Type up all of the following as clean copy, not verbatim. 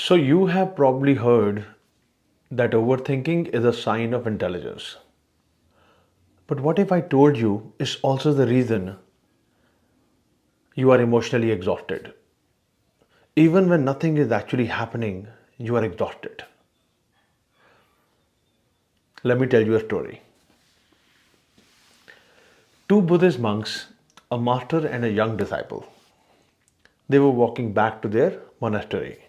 So, you have probably heard that overthinking is a sign of intelligence. But what if I told you it's also the reason you are emotionally exhausted? Even when nothing is actually happening, you are exhausted. Let me tell you a story. Two Buddhist monks, a master and a young disciple, they were walking back to their monastery.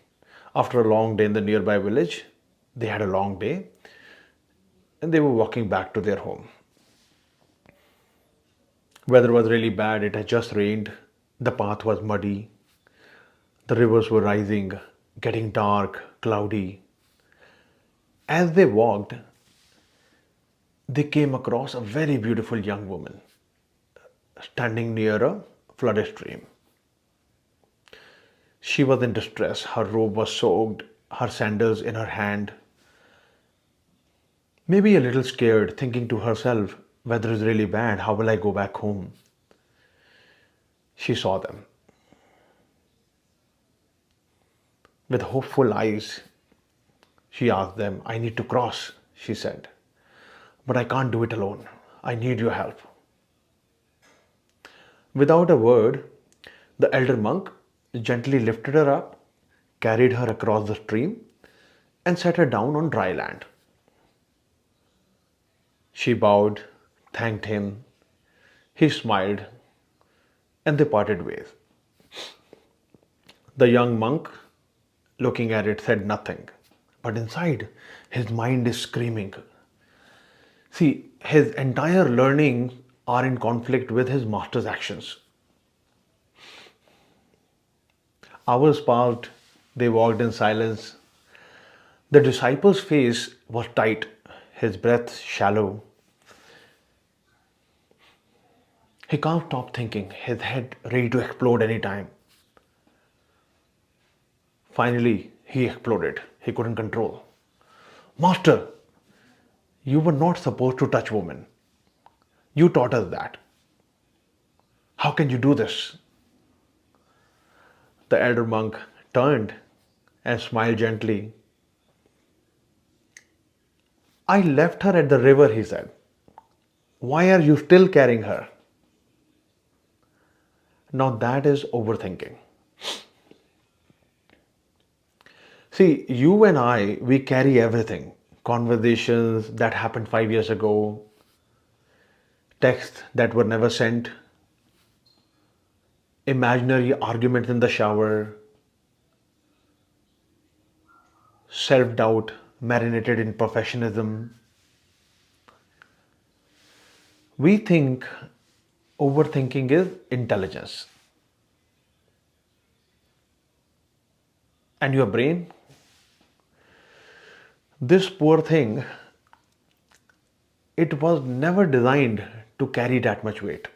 After a long day in the nearby village, they had a long day and they were walking back to their home. Weather was really bad, it had just rained, the path was muddy, the rivers were rising, getting dark, cloudy. As they walked, they came across a very beautiful young woman standing near a flooded stream. She was in distress, her robe was soaked, her sandals in her hand, maybe a little scared, thinking to herself, weather is really bad, how will I go back home? She saw them. With hopeful eyes, she asked them, I need to cross, she said, but I can't do it alone. I need your help. Without a word, the elder monk gently lifted her up, carried her across the stream, and set her down on dry land. She bowed, thanked him, he smiled, and they parted ways. The young monk, looking at it, said nothing, but inside, his mind is screaming. See, his entire learnings are in conflict with his master's actions. Hours passed, they walked in silence. The disciple's face was tight, his breath shallow. He can't stop thinking, his head ready to explode any time. Finally, he exploded. He couldn't control. Master, you were not supposed to touch women. You taught us that. How can you do this? The elder monk turned and smiled gently. I left her at the river, he said. Why are you still carrying her? Now that is overthinking. See, you and I, we carry everything. Conversations that happened 5 years ago, texts that were never sent, imaginary arguments in the shower, self doubt marinated in perfectionism. We think overthinking is intelligence. And your brain, this poor thing, it was never designed to carry that much weight.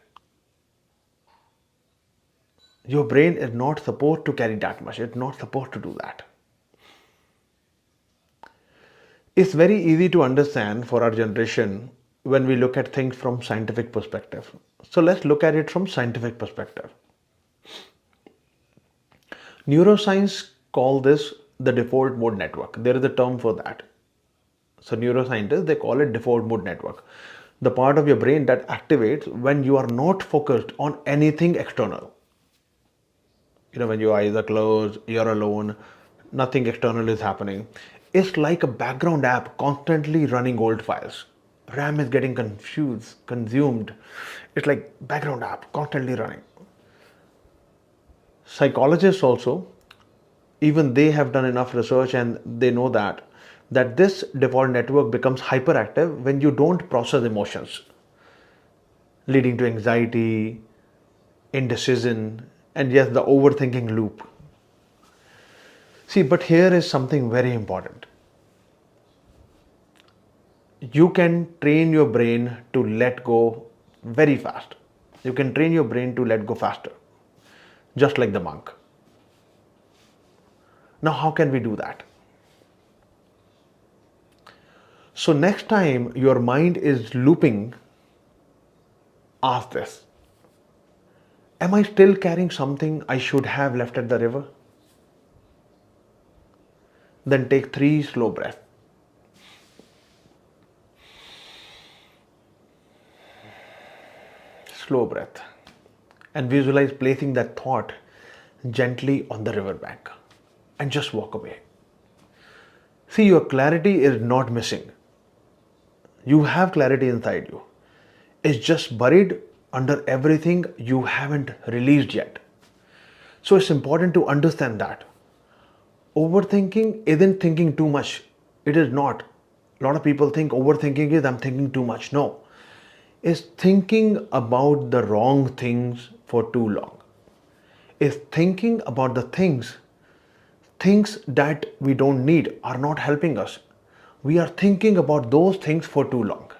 Your brain is not supposed to carry that much. It's not supposed to do that. It's very easy to understand for our generation when we look at things from scientific perspective. So let's look at it from scientific perspective. Neuroscience call this the default mode network. There is a term for that. So neuroscientists, they call it default mode network. The part of your brain that activates when you are not focused on anything external. When your eyes are closed, you're alone, nothing external is happening. It's like a background app constantly running old files. RAM is getting consumed. It's like background app constantly running. Psychologists also, even they have done enough research and they know that this default network becomes hyperactive when you don't process emotions, leading to anxiety, indecision, and yes, the overthinking loop. See, but here is something very important. You can train your brain to let go very fast. You can train your brain to let go faster, just like the monk. Now, how can we do that? So, next time your mind is looping, ask this. Am I still carrying something I should have left at the river? Then take 3 slow breaths. Slow breath. And visualize placing that thought gently on the riverbank and just walk away. See, your clarity is not missing. You have clarity inside you. It's just buried under everything you haven't released yet. So it's important to understand that. Overthinking isn't thinking too much. It is not. A lot of people think overthinking is I'm thinking too much. No. It's thinking about the wrong things for too long. It's thinking about the things that we don't need are not helping us. We are thinking about those things for too long.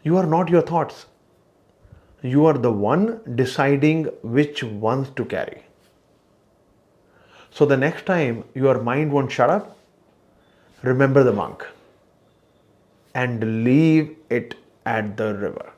You are not your thoughts. You are the one deciding which ones to carry. So the next time your mind won't shut up, remember the monk and leave it at the river.